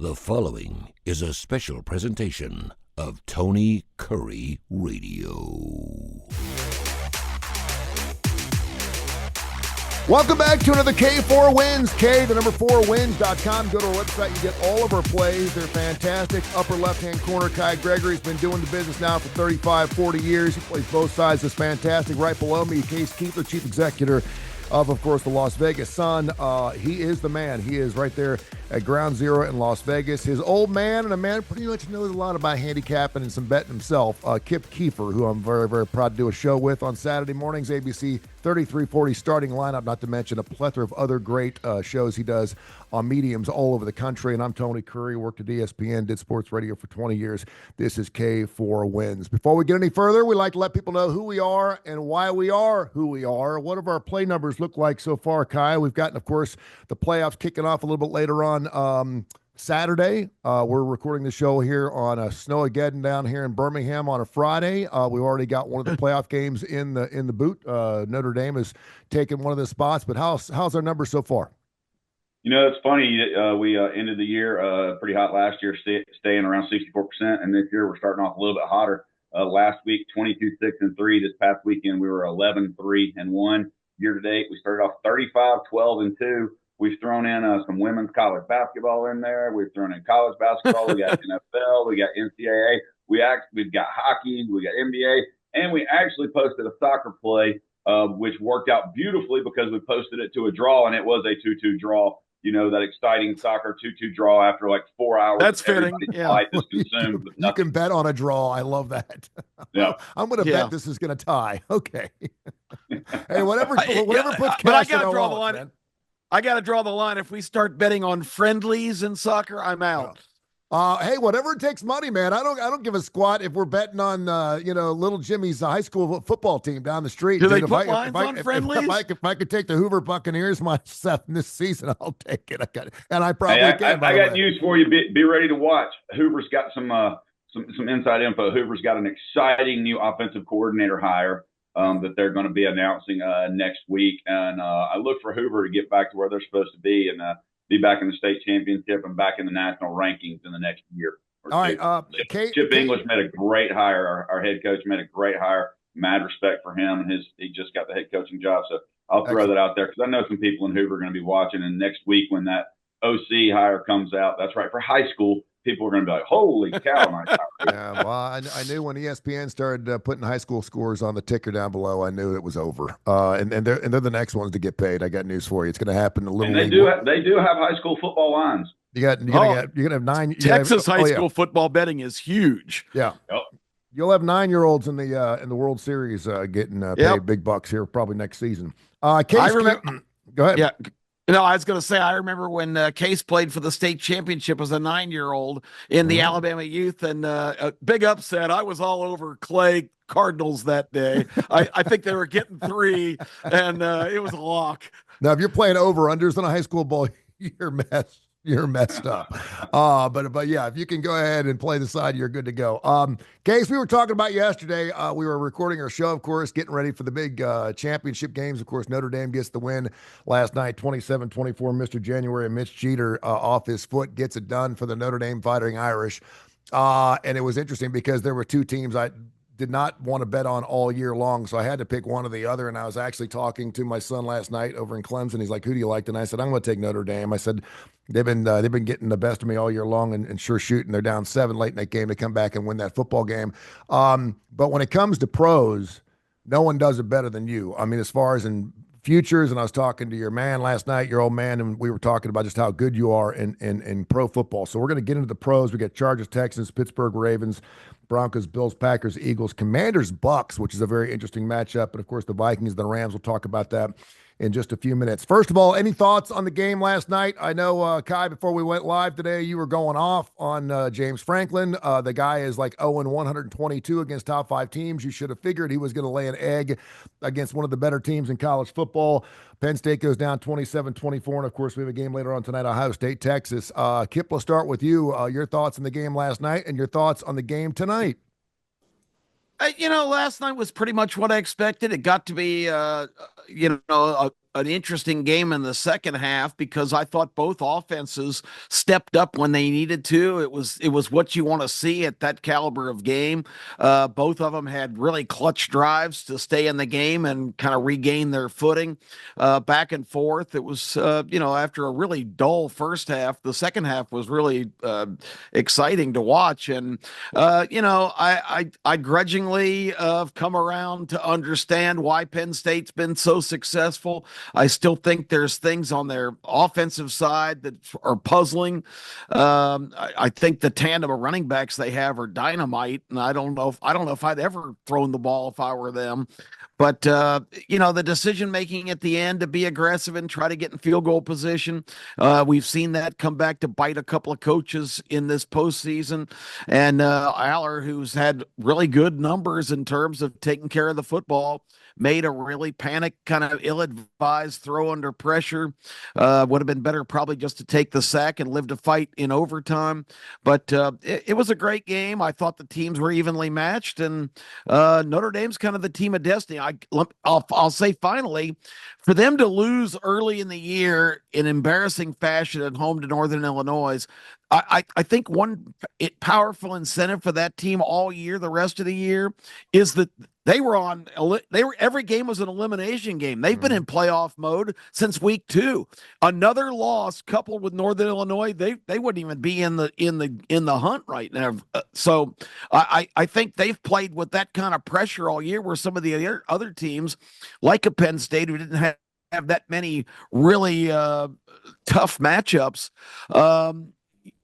The following is a special presentation of Tony Kurre Radio. Welcome back to another K4Wins, K4Wins.com. Go to our website, you get all of our plays. They're fantastic. Upper left-hand corner, Kai Gregory's been doing the business now for 35, 40 years. He plays both sides. It's fantastic. Right below me, Case Keefer, chief executive of course, the Las Vegas Sun. He is the man. He is right there at Ground Zero in Las Vegas. His old man, and a man pretty much knows a lot about handicapping and some betting himself, Kip Kiefer, who I'm very, very proud to do a show with on Saturday mornings, ABC 3340 starting lineup, not to mention a plethora of other great shows he does on mediums all over the country. And I'm Tony Kurre, worked at ESPN, did sports radio for 20 years. This is K4Wins. Before we get any further, we like to let people know who we are and why we are who we are. What have our play numbers look like so far, Kai? We've gotten, of course, the playoffs kicking off a little bit later on Saturday. We're recording the show here on Snowmageddon down here in Birmingham on a Friday. We've already got one of the playoff games in the boot. Notre Dame has taken one of the spots, but how's our numbers so far? You know, it's funny. We ended the year pretty hot last year, staying around 64%, and this year we're starting off a little bit hotter. Last week, 22-6-3. This past weekend, we were 11-3-1. Year to date, we started off 35-12-2. We've thrown in some women's college basketball in there. We've thrown in college basketball. We got NFL. We got NCAA. We've got hockey. We got NBA, and we actually posted a soccer play, which worked out beautifully because we posted it to a draw, and it was a 2-2 draw. You know, that exciting soccer 2-2 draw after like 4 hours. That's fitting. Yeah. You can bet on a draw. I love that. Yeah. I'm going to bet this is going to tie. Okay. Hey, whatever puts but I got to draw on, the line. Man. I got to draw the line. If we start betting on friendlies in soccer, I'm out. Hey, whatever it takes money, man. I don't give a squat if we're betting on little Jimmy's high school football team down the street. Do they put lines on friendlies? If I could take the Hoover Buccaneers myself this season, I'll take it. I probably can. I got news for you. Be ready to watch. Hoover's got some inside info. Hoover's got an exciting new offensive coordinator hire that they're going to be announcing next week, and I look for Hoover to get back to where they're supposed to be and be back in the state championship and back in the national rankings in the next year. All right. Chip English made a great hire. Our head coach made a great hire. Mad respect for him, and he just got the head coaching job. So I'll throw that out there because I know some people in Hoover are going to be watching. And next week when that OC hire comes out, that's right, for high school, people are going to be like, holy cow. Yeah, well, I knew when ESPN started putting high school scores on the ticker down below, I knew it was over. And they're the next ones to get paid. I got news for you. It's going to happen a little. And they do have high school football lines. You're gonna have 9. Texas high school football betting is huge. Yeah. Yep. You'll have 9-year-olds in the World Series getting paid big bucks here probably next season. I remember. Go ahead. Yeah. No, I was going to say, I remember when Case played for the state championship as a 9-year-old in the Alabama youth, and a big upset. I was all over Clay Cardinals that day. I think they were getting 3, and it was a lock. Now, if you're playing over-unders in a high school ball, you're messed up. But yeah, if you can go ahead and play the side, you're good to go. Case, we were talking about yesterday. We were recording our show, of course, getting ready for the big championship games. Of course, Notre Dame gets the win last night, 27-24. Mr. January and Mitch Jeter off his foot gets it done for the Notre Dame Fighting Irish. And it was interesting because there were two teams I did not want to bet on all year long, so I had to pick one or the other. And I was actually talking to my son last night over in Clemson. He's like, "Who do you like?" And I said, "I'm going to take Notre Dame." I said, "They've been getting the best of me all year long, and sure shooting. They're down 7 late in that game to come back and win that football game." But when it comes to pros, no one does it better than you. I mean, as far as in futures, and I was talking to your man last night, your old man, and we were talking about just how good you are in pro football. So we're going to get into the pros. We got Chargers, Texans, Pittsburgh Ravens, Broncos, Bills, Packers, Eagles, Commanders, Bucks, which is a very interesting matchup. And of course, the Vikings, the Rams. We'll talk about that in just a few minutes. First of all, any thoughts on the game last night? I know, Kai, before we went live today, you were going off on James Franklin. The guy is like 0-122 against top 5 teams. You should have figured he was going to lay an egg against one of the better teams in college football. Penn State goes down 27-24. And of course, we have a game later on tonight, Ohio State, Texas. Kip, let's start with you. Your thoughts on the game last night and your thoughts on the game tonight. Last night was pretty much what I expected. It got to be an interesting game in the second half because I thought both offenses stepped up when they needed to. It was what you want to see at that caliber of game. Both of them had really clutch drives to stay in the game and kind of regain their footing back and forth. It was, after a really dull first half, the second half was really exciting to watch. And, I grudgingly have come around to understand why Penn State's been so successful. I still think there's things on their offensive side that are puzzling. I think the tandem of running backs they have are dynamite, and I don't know if I'd ever thrown the ball if I were them. But the decision making at the end to be aggressive and try to get in field goal position, we've seen that come back to bite a couple of coaches in this postseason. And Aller, who's had really good numbers in terms of taking care of the football, made a really panic, kind of ill-advised throw under pressure. Would have been better probably just to take the sack and live to fight in overtime. But it was a great game. I thought the teams were evenly matched, and Notre Dame's kind of the team of destiny. I'll say finally, for them to lose early in the year in embarrassing fashion at home to Northern Illinois, I think one powerful incentive for that team all year, the rest of the year, is that every game was an elimination game. They've been in playoff mode since week 2. Another loss coupled with Northern Illinois, they wouldn't even be in the hunt right now. So I think they've played with that kind of pressure all year, where some of the other teams, like a Penn State, who didn't have that many really tough matchups.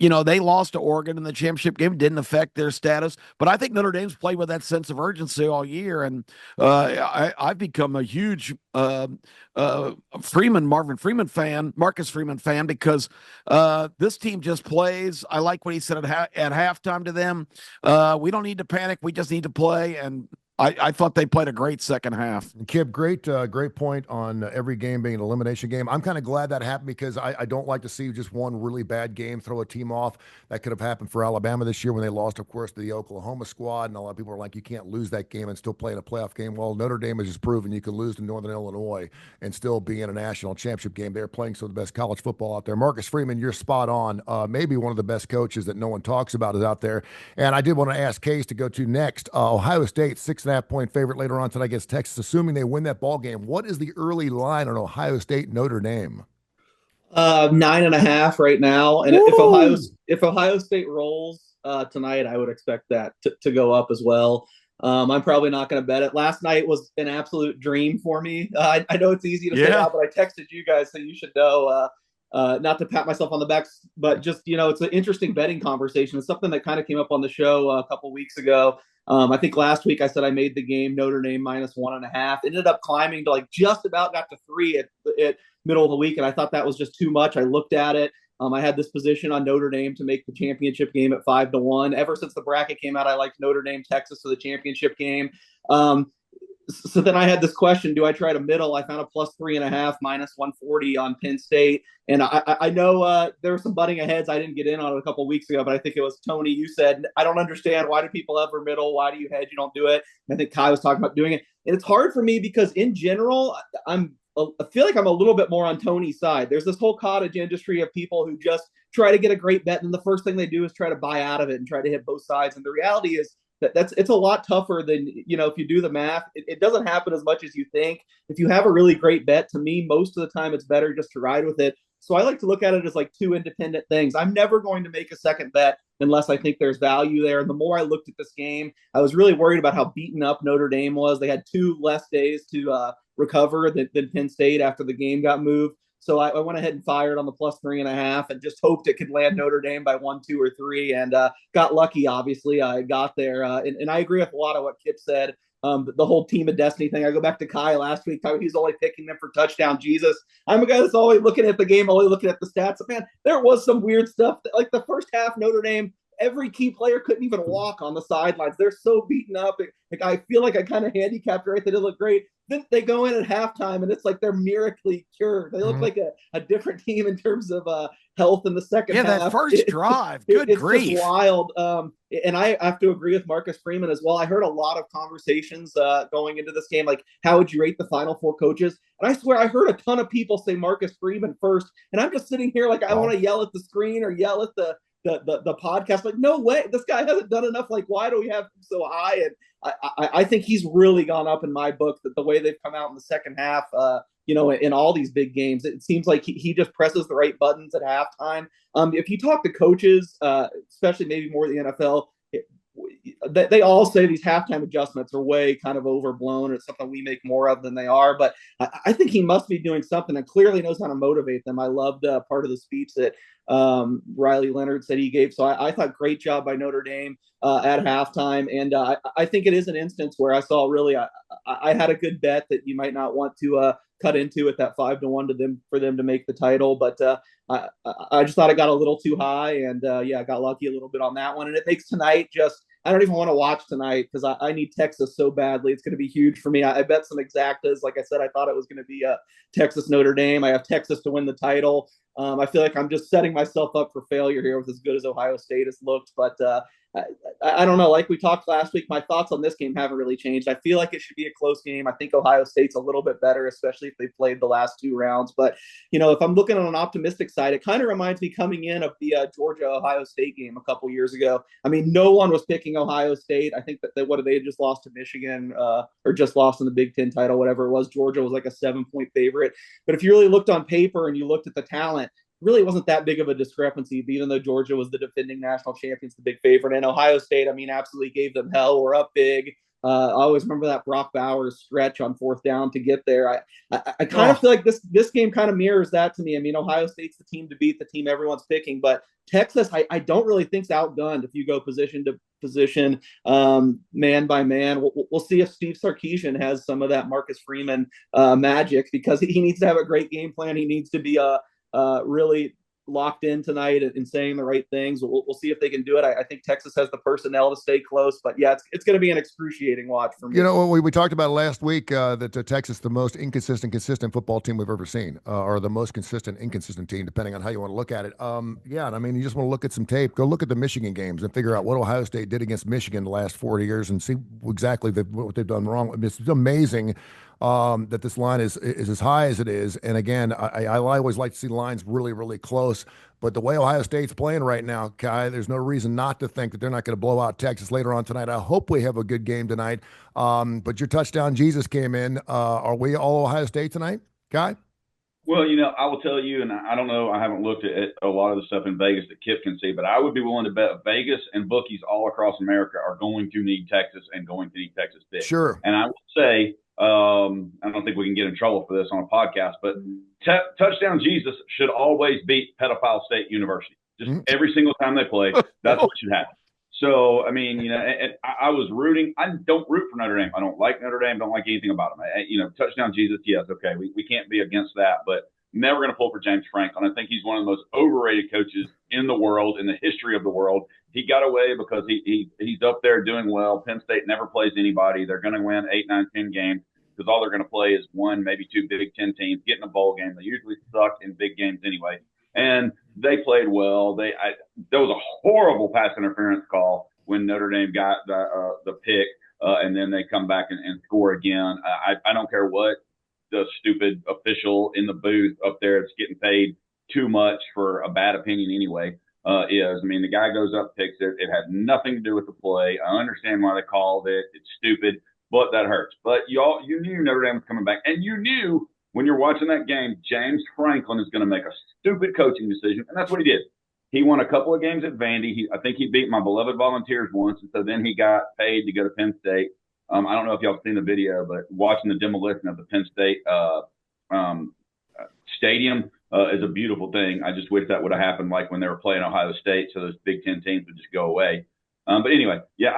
They lost to Oregon in the championship game. Didn't affect their status. But I think Notre Dame's played with that sense of urgency all year. And I've become a huge Marcus Freeman fan, because this team just plays. I like what he said at halftime to them. We don't need to panic. We just need to play. And I thought they played a great second half. Kip, great point on every game being an elimination game. I'm kind of glad that happened, because I don't like to see just one really bad game throw a team off. That could have happened for Alabama this year when they lost, of course, to the Oklahoma squad. And a lot of people are like, you can't lose that game and still play in a playoff game. Well, Notre Dame has just proven you can lose to Northern Illinois and still be in a national championship game. They're playing some of the best college football out there. Marcus Freeman, you're spot on. Maybe one of the best coaches that no one talks about is out there. And I did want to ask Case to go to next. Ohio State, 6.5-point favorite later on tonight against Texas, assuming they win that ball game. What is the early line on Ohio State Notre Dame? 9.5 right now. And if Ohio State rolls tonight, I would expect that to go up as well. I'm probably not going to bet it. Last night was an absolute dream for me. I know it's easy to say that, but I texted you guys, so you should know. Not to pat myself on the back, but just, it's an interesting betting conversation. It's something that kind of came up on the show a couple weeks ago. I think last week I said I made the game Notre Dame -1.5. Ended up climbing to just about got to 3 at middle of the week, and I thought that was just too much. I looked at it. I had this position on Notre Dame to make the championship game at 5-1. Ever since the bracket came out, I liked Notre Dame, Texas for the championship game. So then I had this question: do I try to middle? I found a +3.5, -140 on Penn State, and I know there were some butting heads. I didn't get in on it a couple of weeks ago, but I think it was Tony. You said, I don't understand, why do people ever middle? Why do you hedge? You don't do it. And I think Kai was talking about doing it, and it's hard for me because in general, I feel like I'm a little bit more on Tony's side. There's this whole cottage industry of people who just try to get a great bet, and the first thing they do is try to buy out of it and try to hit both sides. And the reality is it's a lot tougher than, if you do the math, it doesn't happen as much as you think. If you have a really great bet, to me, most of the time it's better just to ride with it. So I like to look at it as like two independent things. I'm never going to make a second bet unless I think there's value there. And the more I looked at this game, I was really worried about how beaten up Notre Dame was. They had 2 less days to recover than Penn State after the game got moved. So I went ahead and fired on the +3.5 and just hoped it could land Notre Dame by 1, 2, or 3, and got lucky. Obviously, I got there, and I agree with a lot of what Kip said. The whole team of destiny thing. I go back to Kai last week. He's only picking them for touchdown. Jesus, I'm a guy that's always looking at the game, always looking at the stats. Man, there was some weird stuff. Like the first half, Notre Dame, every key player couldn't even walk on the sidelines. They're so beaten up. I feel like I kind of handicapped right. They didn't look great. then they go in at halftime and it's like they're miraculously cured. They look like a different team in terms of health in the second half. Yeah, that first drive, good grief. It's just wild. And I have to agree with Marcus Freeman as well. I heard a lot of conversations going into this game, like how would you rate the Final Four coaches? And I swear I heard a ton of people say Marcus Freeman first, and I'm just sitting here like I want to yell at the screen or yell at the podcast. Like, no way, this guy hasn't done enough. Like, why do we have him so high? And I think he's really gone up in my book, that the way they've come out in the second half, in all these big games, it seems like he just presses the right buttons at halftime. If you talk to coaches, especially maybe more the NFL, they all say these halftime adjustments are way kind of overblown. It's something we make more of than they are. But I think he must be doing something and clearly knows how to motivate them. I loved part of the speech that Riley Leonard said he gave. So I thought great job by Notre Dame at halftime. And I think it is an instance where I saw really, I had a good bet that you might not want to cut into at that 5-1 for them to make the title. But I just thought it got a little too high. And I got lucky a little bit on that one. And it makes tonight I don't even want to watch tonight because I need Texas so badly. It's going to be huge for me. I bet some exactas. Like I said, I thought it was going to be Texas Notre Dame. I have Texas to win the title. I feel like I'm just setting myself up for failure here with as good as Ohio State has looked. But I don't know. Like we talked last week, my thoughts on this game haven't really changed. I feel like it should be a close game. I think Ohio State's a little bit better, especially if they played the last two rounds. But, if I'm looking on an optimistic side, it kind of reminds me coming in of the Georgia-Ohio State game a couple years ago. I mean, no one was picking Ohio State. I think that they had just lost to Michigan or just lost in the Big Ten title, whatever it was. Georgia was like a 7-point favorite. But if you really looked on paper and you looked at the talent, really wasn't that big of a discrepancy, even though Georgia was the defending national champions, the big favorite. And Ohio State, I mean, absolutely gave them hell. We're up big. I always remember that Brock Bowers stretch on fourth down to get there. I kind of feel like this game kind of mirrors that to me. I mean, Ohio State's the team to beat, the team everyone's picking, but Texas, I don't really think's outgunned if you go position to position, man by man. We'll see if Steve Sarkisian has some of that Marcus Freeman magic, because he needs to have a great game plan. He needs to be really locked in tonight and saying the right things. We'll see if they can do it. I think Texas has the personnel to stay close, but yeah, it's going to be an excruciating watch for me. We talked about last week that Texas, the most consistent football team we've ever seen, or the most consistent, inconsistent team, depending on how you want to look at it. And I mean, you just want to look at some tape. Go look at the Michigan games and figure out what Ohio State did against Michigan the last 40 years and see exactly what they've done wrong. I mean, it's amazing that this line is as high as it is. And again, I always like to see lines really, really close. But the way Ohio State's playing right now, Kai, there's no reason not to think that they're not going to blow out Texas later on tonight. I hope we have a good game tonight. But your touchdown Jesus came in. Are we all Ohio State tonight, Kai? Well, I will tell you, and I don't know, I haven't looked at a lot of the stuff in Vegas that Kip can see, but I would be willing to bet Vegas and bookies all across America are going to need Texas and going to need Texas big. Sure. And I will say, I don't think we can get in trouble for this on a podcast, but touchdown Jesus should always beat pedophile State University. Just every single time they play, that's what should happen. So, I mean, and I was rooting. I don't root for Notre Dame. I don't like Notre Dame. Don't like anything about them. Touchdown Jesus, yes, okay. We can't be against that, but never going to pull for James Franklin. I think he's one of the most overrated coaches in the world, in the history of the world. He got away because he's up there doing well. Penn State never plays anybody. They're going to win 8, 9, 10 games because all they're going to play is one, maybe two Big Ten teams, get in a bowl game. They usually suck in big games anyway. And they played well. There was a horrible pass interference call when Notre Dame got the pick, and then they come back and score again. I don't care what the stupid official in the booth up there that's getting paid too much for a bad opinion anyway is. I mean, the guy goes up, picks it. It had nothing to do with the play. I understand why they called it. It's stupid, but that hurts. But you knew Notre Dame was coming back, and you knew when you're watching that game, James Franklin is going to make a stupid coaching decision, and that's what he did. He won a couple of games at Vandy. I think he beat my beloved Volunteers once, and so then he got paid to go to Penn State. I don't know if y'all have seen the video, but watching the demolition of the Penn State stadium is a beautiful thing. I just wish that would have happened like when they were playing Ohio State, so those Big Ten teams would just go away. But anyway, yeah,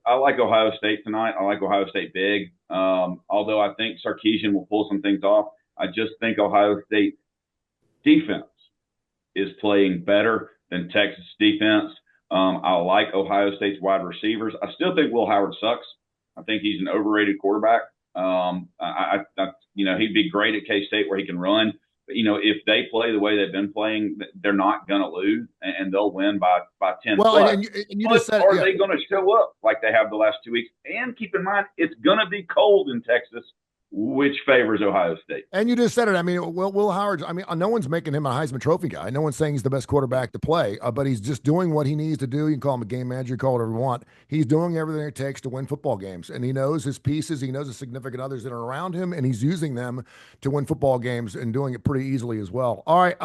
I like Ohio State tonight. I like Ohio State big. Although I think Sarkisian will pull some things off, I just think Ohio State defense is playing better than Texas defense. I like Ohio State's wide receivers. I still think Will Howard sucks. I think he's an overrated quarterback. He'd be great at K-State where he can run. But, if they play the way they've been playing, they're not going to lose, and they'll win by 10 Well, plus. and you just said, are they going to show up like they have the last 2 weeks? And keep in mind, it's going to be cold in Texas, which favors Ohio State. And you just said it. I mean, Will Howard, no one's making him a Heisman Trophy guy. No one's saying he's the best quarterback to play, but he's just doing what he needs to do. You can call him a game manager, call it whatever you want. He's doing everything it takes to win football games. And he knows his pieces. He knows the significant others that are around him, and he's using them to win football games and doing it pretty easily as well. All right,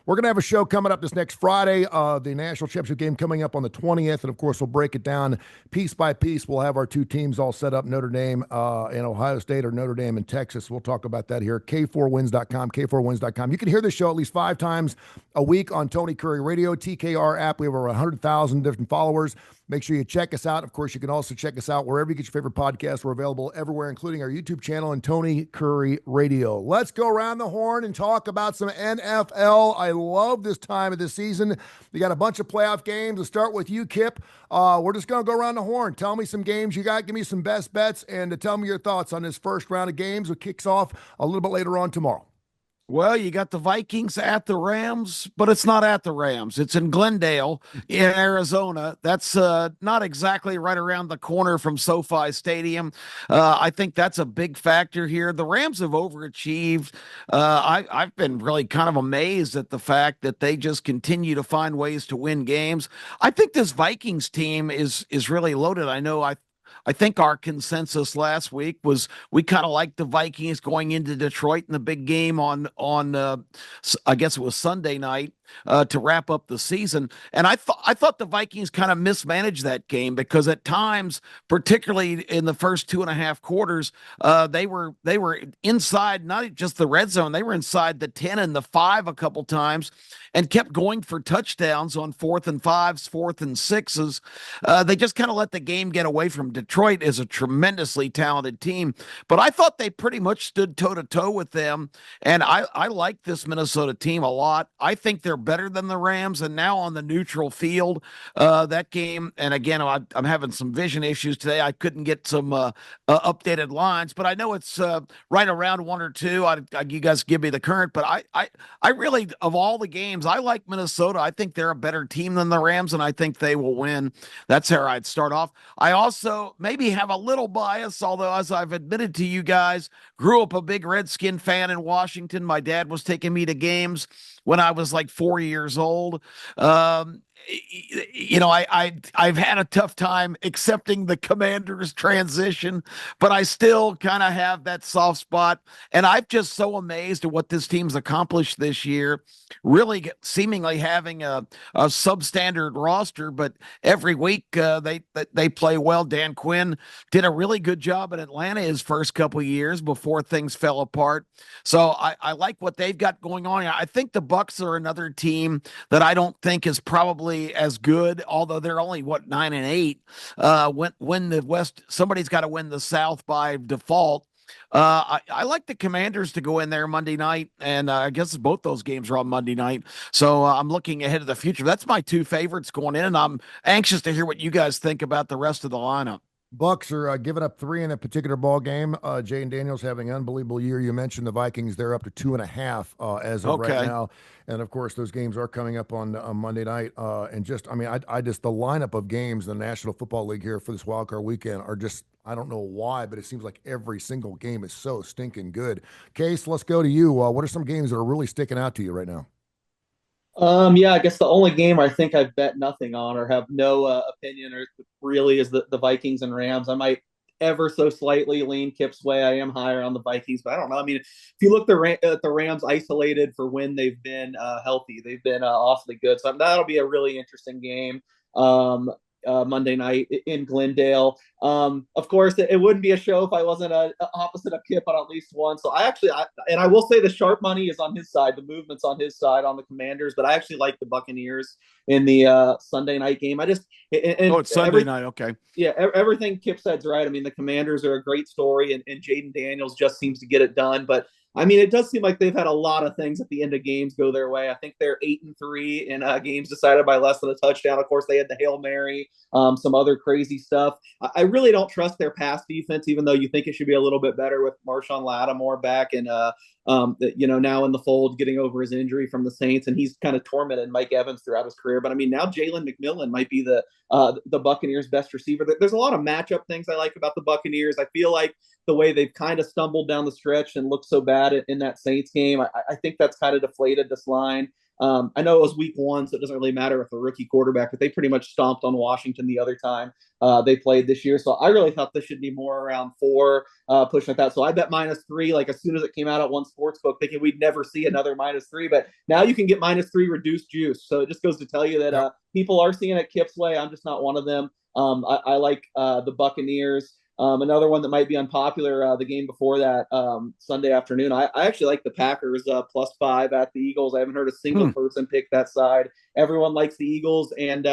we're going to have a show coming up this next Friday, the national championship game coming up on the 20th. And, of course, we'll break it down piece by piece. We'll have our two teams all set up, Notre Dame and Ohio State, or Notre Dame and Texas. We'll talk about that here. K4Wins.com, K4Wins.com. You can hear this show at least 5 times a week on Tony Kurre Radio, TKR app. We have over 100,000 different followers. Make sure you check us out. Of course, you can also check us out wherever you get your favorite podcasts. We're available everywhere, including our YouTube channel and Tony Kurre Radio. Let's go around the horn and talk about some NFL. I love this time of the season. We got a bunch of playoff games. Let's start with you, Kip. We're just going to go around the horn. Tell me some games you got. Give me some best bets, and tell me your thoughts on this first round of games, which kicks off a little bit later on tomorrow. Well, you got the Vikings at the Rams, but it's not at the Rams. It's in Glendale in Arizona. That's not exactly right around the corner from SoFi Stadium. I think that's a big factor here. The Rams have overachieved. I've been really kind of amazed at the fact that they just continue to find ways to win games. I think this Vikings team is really loaded. I think our consensus last week was we kind of liked the Vikings going into Detroit in the big game on I guess it was Sunday night to wrap up the season. And I thought the Vikings kind of mismanaged that game because at times, particularly in the first 2.5 quarters, they were inside not just the red zone, they were inside the 10 and the 5 a couple times and kept going for touchdowns on 4th and 5s, 4th and 6s. They just kind of let the game get away from Detroit is a tremendously talented team. But I thought they pretty much stood toe-to-toe with them. And I like this Minnesota team a lot. I think they're better than the Rams. And now on the neutral field, that game, and again, I'm having some vision issues today. I couldn't get some updated lines, but I know it's right around 1 or 2. You guys give me the current, but I really, of all the games, I like Minnesota. I think they're a better team than the Rams, and I think they will win. That's how I'd start off. I also maybe have a little bias, although as I've admitted to you guys, grew up a big Redskin fan in Washington. My dad was taking me to games when I was like 4 years old. I've had a tough time accepting the Commanders transition, but I still kind of have that soft spot. And I'm just so amazed at what this team's accomplished this year, really seemingly having a substandard roster, but every week they play well. Dan Quinn did a really good job in Atlanta his first couple of years before things fell apart. So I like what they've got going on. I think the Bucs are another team that I don't think is probably as good, although they're only 9-8. Win the West, somebody's got to win the South by default. I like the Commanders to go in there Monday night, and I guess both those games are on Monday night. So I'm looking ahead to the future. That's my 2 favorites going in, and I'm anxious to hear what you guys think about the rest of the lineup. Bucks are giving up 3 in a particular ball game. Jaden Daniels having an unbelievable year. You mentioned the Vikings; they're up to 2.5 as of right now. And of course, those games are coming up on Monday night. And just, I just the lineup of games in the National Football League here for this wildcard weekend are just, I don't know why, but it seems like every single game is so stinking good. Case, let's go to you. What are some games that are really sticking out to you right now? I guess the only game I think I've bet nothing on or have no opinion or really is the Vikings and Rams. I might ever so slightly lean Kip's way. I am higher on the Vikings, but I don't know. I mean, if you look at the Rams isolated for when they've been healthy, they've been awfully good. So that'll be a really interesting game. Monday night in Glendale. Of course, it wouldn't be a show if I wasn't opposite of Kip on at least one. So I will say the sharp money is on his side. The movement's on his side on the Commanders, but I actually like the Buccaneers in the Sunday night game. It's Sunday night. Okay. Yeah, everything Kip said's right. I mean, the Commanders are a great story, and Jaden Daniels just seems to get it done. But I mean, it does seem like they've had a lot of things at the end of games go their way. I think they're 8-3 in games decided by less than a touchdown. Of course, they had the Hail Mary, some other crazy stuff. I really don't trust their pass defense, even though you think it should be a little bit better with Marshawn Lattimore back and now in the fold, getting over his injury from the Saints, and he's kind of tormented Mike Evans throughout his career. But I mean, now Jalen McMillan might be the Buccaneers' best receiver. There's a lot of matchup things I like about the Buccaneers. I feel like the way they've kind of stumbled down the stretch and looked so bad in that Saints game, I think that's kind of deflated this line. I know it was week 1, so it doesn't really matter with the rookie quarterback, but they pretty much stomped on Washington the other time they played this year. So I really thought this should be more around 4, pushing at that. So I bet -3, like as soon as it came out at one sportsbook, thinking we'd never see another -3. But now you can get -3 reduced juice. So it just goes to tell you that people are seeing it Kip's way. I'm just not one of them. I like the Buccaneers. Another one that might be unpopular, the game before that, Sunday afternoon. I actually like the Packers +5 at the Eagles. I haven't heard a single person pick that side. Everyone likes the Eagles, and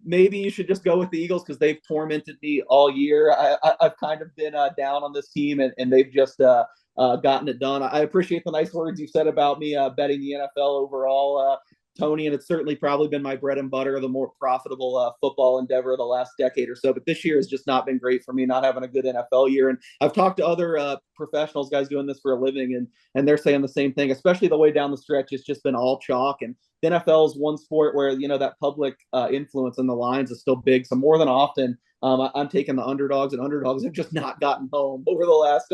maybe you should just go with the Eagles because they've tormented me all year. I've kind of been down on this team, and they've just gotten it done. I appreciate the nice words you said about me betting the NFL overall, Tony, and it's certainly probably been my bread and butter, the more profitable football endeavor of the last decade or so. But this year has just not been great for me, not having a good NFL year. And I've talked to other professionals, guys doing this for a living, and they're saying the same thing, especially the way down the stretch. It's just been all chalk. And the NFL is one sport where, that public influence in the lines is still big. So more than often, I'm taking the underdogs, and underdogs have just not gotten home over the last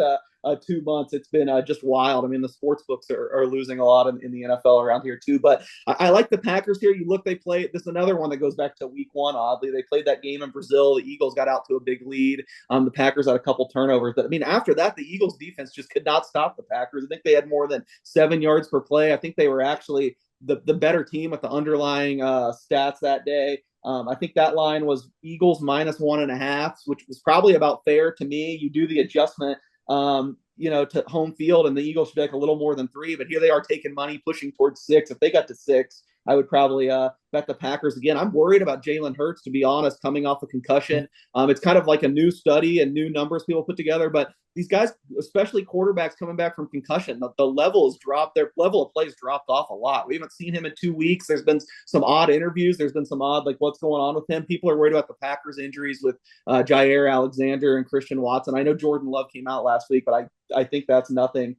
2 months. It's been just wild. I mean, the sports books are losing a lot in the NFL around here too. But I like the Packers here. You look, they play. This is another one that goes back to week 1. Oddly, they played that game in Brazil. The Eagles got out to a big lead. The Packers had a couple turnovers, but I mean, after that, the Eagles defense just could not stop the Packers. I think they had more than 7 yards per play. I think they were actually the better team with the underlying stats that day. I think that line was Eagles -1.5, which was probably about fair to me. You do the adjustment, to home field, and the Eagles should be like a little more than 3, but here they are taking money, pushing towards 6. If they got to 6, I would probably bet the Packers again. I'm worried about Jalen Hurts, to be honest, coming off a concussion. It's kind of like a new study and new numbers people put together, but these guys, especially quarterbacks coming back from concussion, the level has dropped. Their level of play has dropped off a lot. We haven't seen him in 2 weeks. There's been some odd interviews. There's been some odd, like, what's going on with him. People are worried about the Packers injuries with Jair Alexander and Christian Watson. I know Jordan Love came out last week, but I think that's nothing.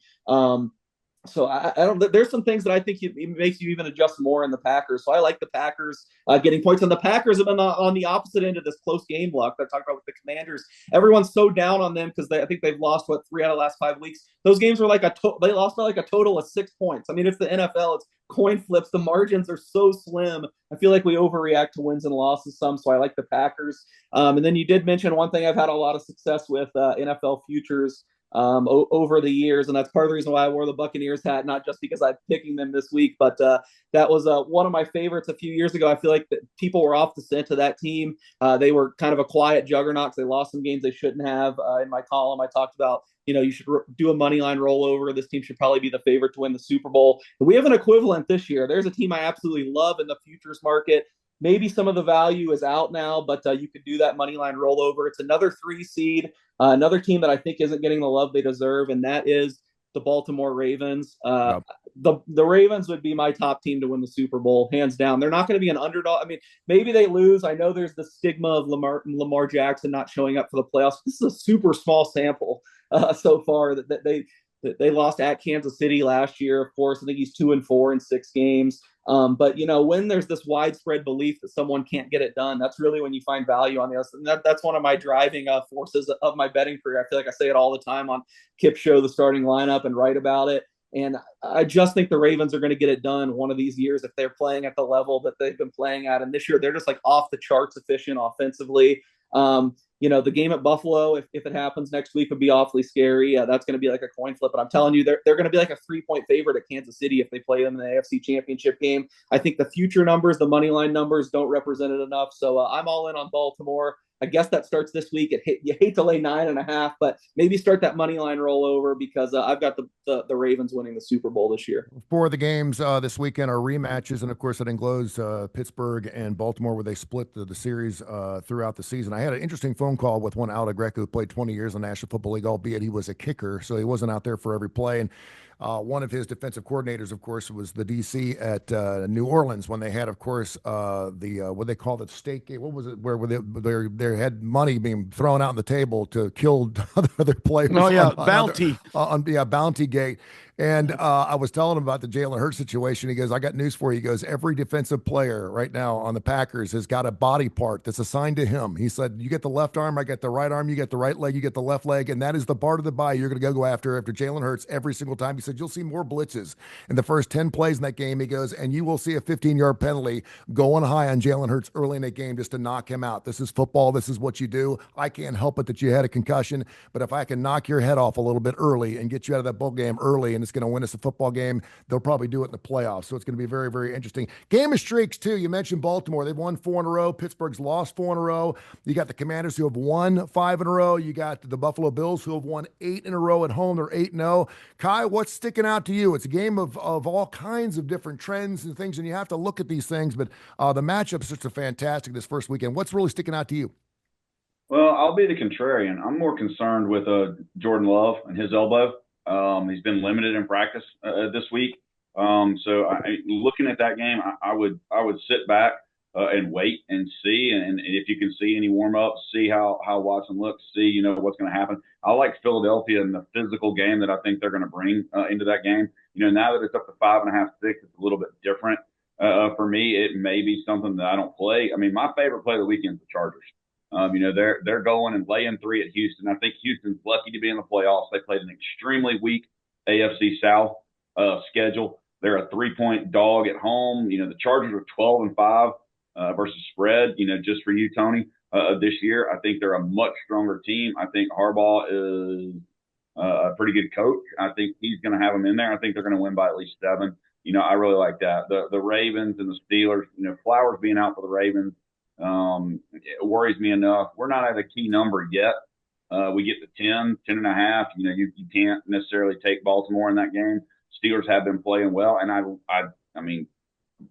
So I don't. There's some things that I think it makes you even adjust more in the Packers. So I like the Packers getting points, and the Packers have been on the opposite end of this close game luck that I talked about with the Commanders. Everyone's so down on them because I think they've lost 3 out of the last 5 weeks. Those games were they lost by like a total of 6 points. I mean, it's the NFL. It's coin flips. The margins are so slim. I feel like we overreact to wins and losses some. So I like the Packers. And then you did mention one thing I've had a lot of success with, NFL futures over the years, and that's part of the reason why I wore the Buccaneers hat, not just because I'm picking them this week, but that was one of my favorites a few years ago. I feel like that people were off the scent of that team. They were kind of a quiet juggernaut. They lost some games they shouldn't have. In my column, I talked about, you should do a money line rollover. This team should probably be the favorite to win the Super Bowl. And we have an equivalent this year. There's a team I absolutely love in the futures market. Maybe some of the value is out now, but you could do that money line rollover. It's another 3 seed, another team that I think isn't getting the love they deserve, and that is the Baltimore Ravens. Yep. The Ravens would be my top team to win the Super Bowl, hands down. They're not going to be an underdog. I mean, maybe they lose. I know there's the stigma of Lamar Jackson not showing up for the playoffs. This is a super small sample so far that they lost at Kansas City last year. Of course, I think he's 2-4 in 6 games. But when there's this widespread belief that someone can't get it done, that's really when you find value on the other. And that's one of my driving forces of my betting career. I feel like I say it all the time on Kip's show, the starting lineup, and write about it. And I just think the Ravens are going to get it done one of these years if they're playing at the level that they've been playing at. And this year, they're just like off the charts efficient offensively. The game at Buffalo, if it happens next week, would be awfully scary. That's going to be like a coin flip. But I'm telling you, they're going to be like a 3-point favorite at Kansas City if they play them in the AFC Championship game. I think the future numbers, the money line numbers, don't represent it enough. So I'm all in on Baltimore. I guess that starts this week. You hate to lay 9.5, but maybe start that money line rollover because I've got the Ravens winning the Super Bowl this year. 4 of the games this weekend are rematches, and of course it includes Pittsburgh and Baltimore, where they split the series throughout the season. I had an interesting phone call with one Alda Greco who played 20 years in the National Football League, albeit he was a kicker, so he wasn't out there for every play. And One of his defensive coordinators, of course, was the DC at New Orleans when they had, of course, what they call the state game. What was it? Where they had money being thrown out on the table to kill other players. Oh yeah, bounty. Bounty Gate. And I was telling him about the Jalen Hurts situation. He goes, I got news for you. He goes, every defensive player right now on the Packers has got a body part that's assigned to him. He said, you get the left arm, I get the right arm, you get the right leg, you get the left leg, and that is the part of the body you're going to go after Jalen Hurts every single time. He said, you'll see more blitzes in the first 10 plays in that game. He goes, and you will see a 15-yard penalty going high on Jalen Hurts early in that game just to knock him out. This is football. This is what you do. I can't help it that you had a concussion, but if I can knock your head off a little bit early and get you out of that ball game early, and it's going to win us a football game, they'll probably do it in the playoffs. So it's going to be very, very interesting. Game of streaks, too. You mentioned Baltimore. They've won 4 in a row. Pittsburgh's lost 4 in a row. You got the Commanders who have won 5 in a row. You got the Buffalo Bills who have won 8 in a row at home. They're 8-0. Kai, what's sticking out to you? It's a game of all kinds of different trends and things, and you have to look at these things, but the matchups just are fantastic this first weekend. What's really sticking out to you? Well, I'll be the contrarian. I'm more concerned with Jordan Love and his elbow. He's been limited in practice this week. So looking at that game, I would sit back and wait and see. And if you can see any warm-ups, see how Watson looks, see, what's going to happen. I like Philadelphia and the physical game that I think they're going to bring into that game. Now that it's up to 5.5, 6, it's a little bit different. For me, it may be something that I don't play. I mean, my favorite play of the weekend is the Chargers. They're going and laying 3 at Houston. I think Houston's lucky to be in the playoffs. They played an extremely weak AFC South schedule. They're a 3-point dog at home. The Chargers are 12-5 versus spread. Just for you, Tony, this year, I think they're a much stronger team. I think Harbaugh is a pretty good coach. I think he's going to have them in there. I think they're going to win by at least 7. I really like that. The Ravens and the Steelers. Flowers being out for the Ravens. It worries me enough. We're not at a key number yet. We get to 10.5. You can't necessarily take Baltimore in that game. Steelers have been playing well, and I mean,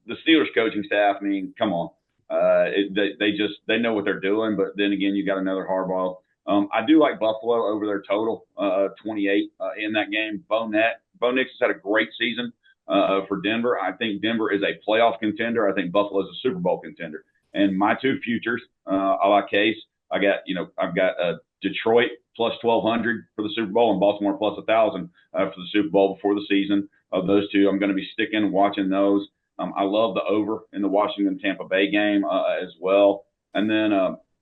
the Steelers coaching staff. I mean, come on, they know what they're doing. But then again, you got another Harbaugh. I do like Buffalo over their total 28 in that game. Bo Nix has had a great season for Denver. I think Denver is a playoff contender. I think Buffalo is a Super Bowl contender. And my 2 futures, a la Case, I've got Detroit plus 1,200 for the Super Bowl and Baltimore plus 1,000 for the Super Bowl before the season. Of those 2, I'm going to be sticking, watching those. I love the over in the Washington-Tampa Bay game as well. And then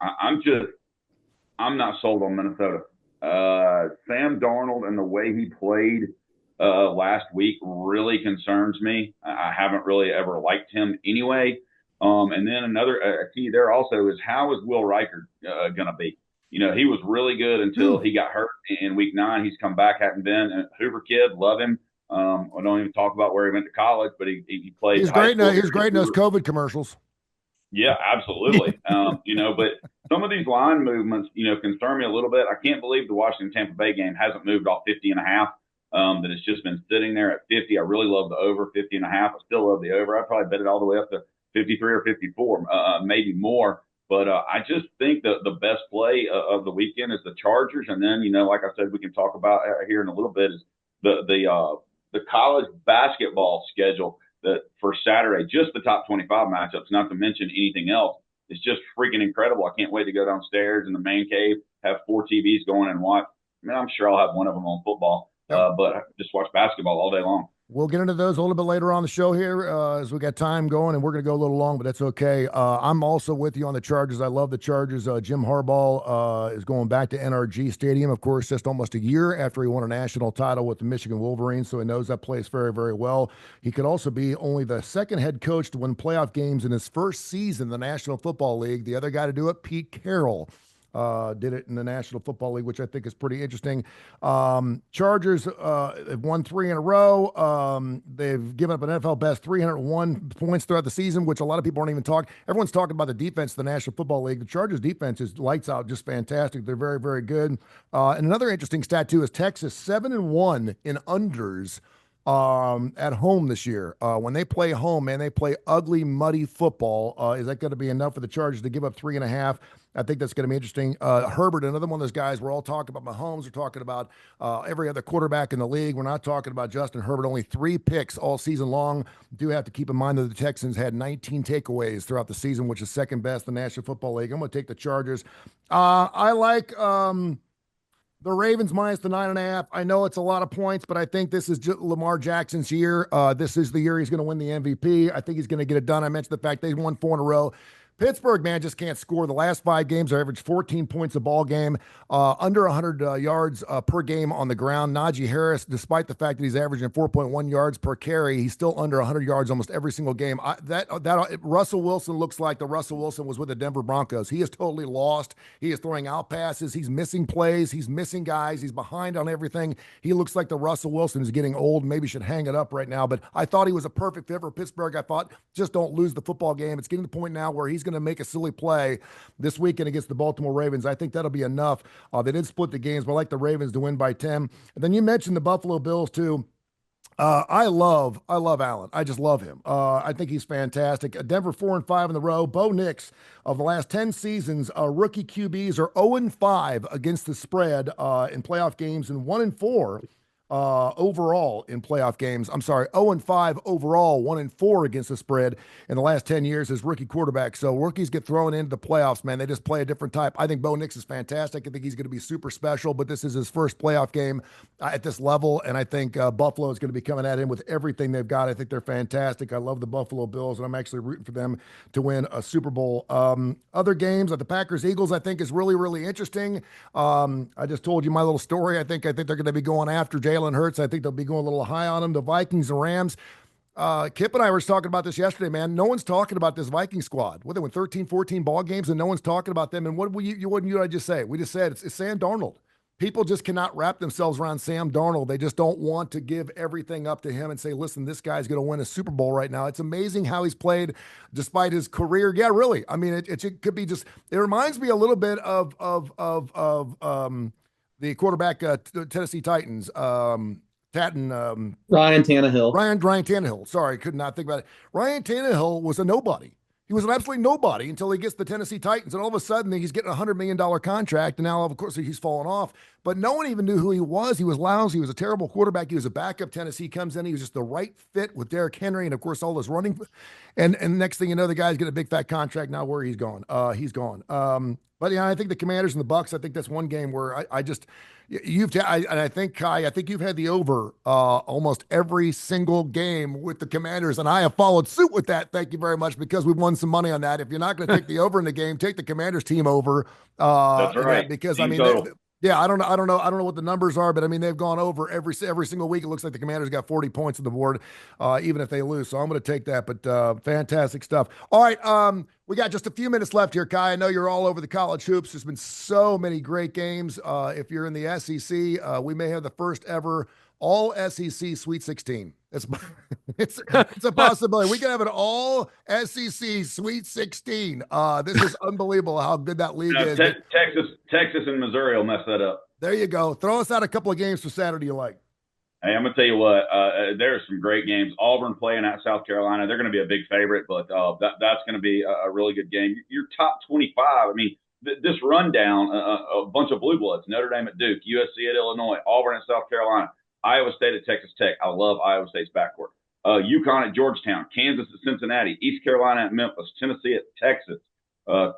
I'm not sold on Minnesota. Sam Darnold and the way he played last week really concerns me. I haven't really ever liked him anyway. And then another key there also is, how is Will Riker going to be? He was really good until he got hurt in week 9. He's come back, hadn't been. And Hoover kid, love him. I don't even talk about where he went to college, but he played. He's great. He's great in those COVID commercials. Yeah, absolutely. But some of these line movements, concern me a little bit. I can't believe the Washington Tampa Bay game hasn't moved off 50.5. That it's just been sitting there at 50. I really love the over 50.5. I still love the over. I'd probably bet it all the way up to 53 or 54, maybe more. But I just think that the best play of the weekend is the Chargers. And then, like I said, we can talk about here in a little bit, is the college basketball schedule that for Saturday, just the top 25 matchups, not to mention anything else. It's just freaking incredible. I can't wait to go downstairs in the man cave, have 4 TVs going and watch. I mean, I'm sure I'll have one of them on football, but just watch basketball all day long. We'll get into those a little bit later on the show here as we got time going, and we're going to go a little long, but that's okay. I'm also with you on the Chargers. I love the Chargers. Jim Harbaugh is going back to NRG Stadium, of course, just almost a year after he won a national title with the Michigan Wolverines, so he knows that place very, very well. He could also be only the second head coach to win playoff games in his first season in the National Football League. The other guy to do it, Pete Carroll. Did it in the National Football League, which I think is pretty interesting. Chargers have won 3 in a row. They've given up an NFL best 301 points throughout the season, which a lot of people aren't even talking. Everyone's talking about the defense of the National Football League. The Chargers defense is lights out, just fantastic. They're very, very good. And another interesting stat too is Texas 7-1 in unders at home this year. When they play home, man, they play ugly, muddy football. Is that going to be enough for the Chargers to give up 3.5? I think that's going to be interesting. Herbert, another one of those guys. We're all talking about Mahomes. We're talking about every other quarterback in the league. We're not talking about Justin Herbert. Only 3 picks all season long. Do have to keep in mind that the Texans had 19 takeaways throughout the season, which is second best in the National Football League. I'm going to take the Chargers. I like the Ravens minus the 9.5. I know it's a lot of points, but I think this is Lamar Jackson's year. This is the year he's going to win the MVP. I think he's going to get it done. I mentioned the fact they won 4 in a row. Pittsburgh, man, just can't score. The last 5 games are averaged 14 points a ball game, under 100 yards per game on the ground. Najee Harris, despite the fact that he's averaging 4.1 yards per carry, he's still under 100 yards almost every single game. Russell Wilson looks like the Russell Wilson was with the Denver Broncos. He is totally lost. He is throwing out passes. He's missing plays. He's missing guys. He's behind on everything. He looks like the Russell Wilson is getting old. Maybe should hang it up right now. But I thought he was a perfect fit for Pittsburgh. I thought just don't lose the football game. It's getting to the point now where he's going to make a silly play this weekend against the Baltimore Ravens. I think that'll be enough. They did split the games, but I like the Ravens to win by 10. And then you mentioned the Buffalo Bills too. I love Allen. I just love him. I think he's fantastic. Denver 4-5 in the row. Bo Nix, of the last 10 seasons, rookie QBs are 0-5 against the spread in playoff games and 1-4 overall in playoff games. I'm sorry, 0-5 overall, 1-4 against the spread in the last 10 years as rookie quarterback. So rookies get thrown into the playoffs, man. They just play a different type. I think Bo Nix is fantastic. I think he's going to be super special, but this is his first playoff game at this level, and I think Buffalo is going to be coming at him with everything they've got. I think they're fantastic. I love the Buffalo Bills, and I'm actually rooting for them to win a Super Bowl. Other games, like the Packers-Eagles, I think is really, really interesting. I just told you my little story. I think they're going to be going after Jalen Hurts. I think they'll be going a little high on him. The Vikings and Rams. Kip and I were talking about this yesterday, man. No one's talking about this Viking squad. Well, they won 13, 14 ball games, and no one's talking about them. And what did I just say? We just said it's Sam Darnold. People just cannot wrap themselves around Sam Darnold. They just don't want to give everything up to him and say, listen, this guy's going to win a Super Bowl right now. It's amazing how he's played despite his career. Yeah, really. I mean, it could be just, it reminds me a little bit of the quarterback, Tennessee Titans, Ryan Tannehill. Ryan Tannehill. Sorry, could not think about it. Ryan Tannehill was a nobody. He was an absolute nobody until he gets the Tennessee Titans, and all of a sudden he's getting a $100 million contract, and now, of course, he's fallen off. But no one even knew who he was. He was lousy. He was a terrible quarterback. He was a backup. Tennessee comes in. He was just the right fit with Derrick Henry, and, of course, all this running. And next thing you know, the guy's getting a big, fat contract. Now where he's gone. He's gone. But, yeah, I think the Commanders and the Bucks, I think that's one game where I think, Kai, I think you've had the over almost every single game with the Commanders, and I have followed suit with that. Thank you very much, because we've won some money on that. If you're not going to take the over in the game, take the Commanders team over. That's right. Because, team I mean, I don't know what the numbers are, but I mean, they've gone over every single week. It looks like the Commanders got 40 points on the board, even if they lose. So I'm going to take that, but fantastic stuff. All right. We got just a few minutes left here, Kai. I know you're all over the college hoops. There's been so many great games. If you're in the SEC, we may have the first ever all SEC Sweet 16. It's a possibility. We can have an all SEC Sweet 16. This is unbelievable how good that league is. Texas and Missouri will mess that up. There you go. Throw us out a couple of games for Saturday you like. Hey, I'm going to tell you what, there's some great games. Auburn playing at South Carolina. They're going to be a big favorite, but that's going to be a really good game. Your top 25, I mean, this rundown, a bunch of blue bloods, Notre Dame at Duke, USC at Illinois, Auburn at South Carolina, Iowa State at Texas Tech. I love Iowa State's backcourt. UConn at Georgetown, Kansas at Cincinnati, East Carolina at Memphis, Tennessee at Texas,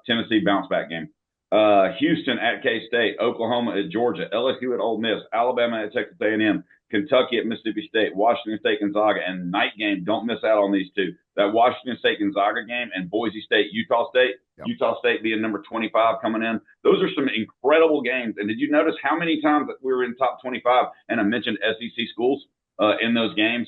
Tennessee bounce back game. Houston at K-State, Oklahoma at Georgia, LSU at Ole Miss, Alabama at Texas A&M, Kentucky at Mississippi State, Washington State, Gonzaga, and night game. Don't miss out on these two. That Washington State, Gonzaga game, and Boise State, Utah State. Yep. Utah State being number 25 coming in. Those are some incredible games. And did you notice how many times that we were in top 25 and I mentioned SEC schools in those games?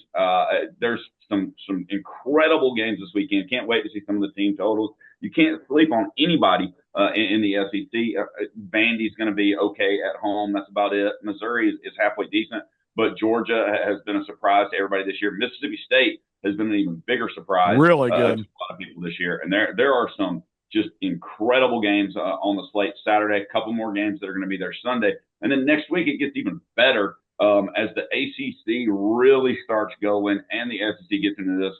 There's some incredible games this weekend. Can't wait to see some of the team totals. You can't sleep on anybody in the SEC. Vandy's going to be okay at home. That's about it. Missouri is halfway decent. But Georgia has been a surprise to everybody this year. Mississippi State has been an even bigger surprise. Really good. To a lot of people this year. And there are some just incredible games on the slate Saturday, a couple more games that are going to be there Sunday. And then next week it gets even better as the ACC really starts going and the SEC gets into this,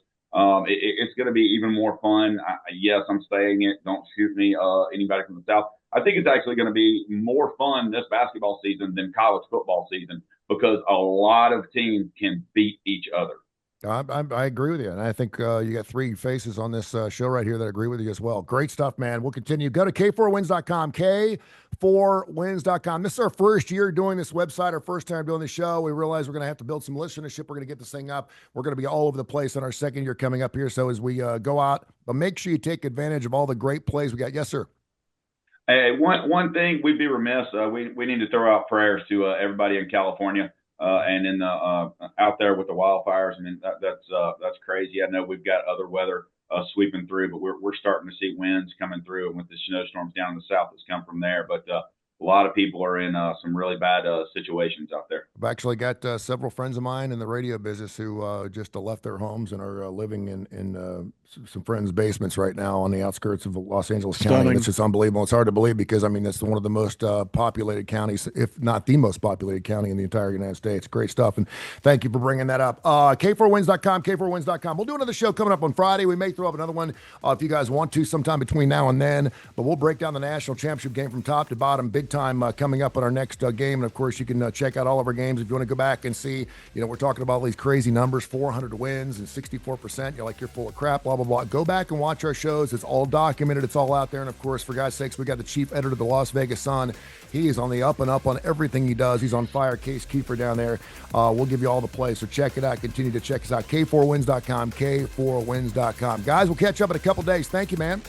it's going to be even more fun. Yes, I'm saying it. Don't shoot me, anybody from the South. I think it's actually going to be more fun this basketball season than college football season because a lot of teams can beat each other. I agree with you, and I think you got three faces on this show right here that agree with you as well. Great stuff, man. We'll continue. Go to K4Wins.com, K4Wins.com. This is our first year doing this website, our first time doing the show. We realize we're going to have to build some listenership. We're going to get this thing up. We're going to be all over the place on our second year coming up here. So as we go out, but make sure you take advantage of all the great plays we got. Yes, sir. Hey, one thing we'd be remiss. We need to throw out prayers to everybody in California. And in the out there with the wildfires, I mean that's crazy. I know we've got other weather sweeping through, but we're starting to see winds coming through, and with the snowstorms down in the south that's come from there. But a lot of people are in some really bad situations out there. I've actually got several friends of mine in the radio business who just left their homes and are living in some friends' basements right now on the outskirts of Los Angeles County. It's just unbelievable. It's hard to believe because, I mean, that's one of the most populated counties, if not the most populated county in the entire United States. Great stuff, and thank you for bringing that up. K4Wins.com, K4Wins.com. We'll do another show coming up on Friday. We may throw up another one if you guys want to sometime between now and then, but we'll break down the national championship game from top to bottom, big time coming up on our next game. And, of course, you can check out all of our games if you want to go back and see, we're talking about all these crazy numbers, 400 wins and 64%. You're like, you're full of crap, blah, blah, blah. Go back and watch our shows. It's all documented. It's all out there. And, of course, for God's sakes, we got the chief editor of the Las Vegas Sun. He is on the up and up on everything he does. He's on fire. Case Keeper down there. We'll give you all the plays. So check it out. Continue to check us out. K4Wins.com, K4Wins.com. Guys, we'll catch up in a couple days. Thank you, man.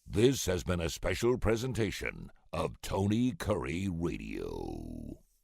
This has been a special presentation of Tony Kurre Radio.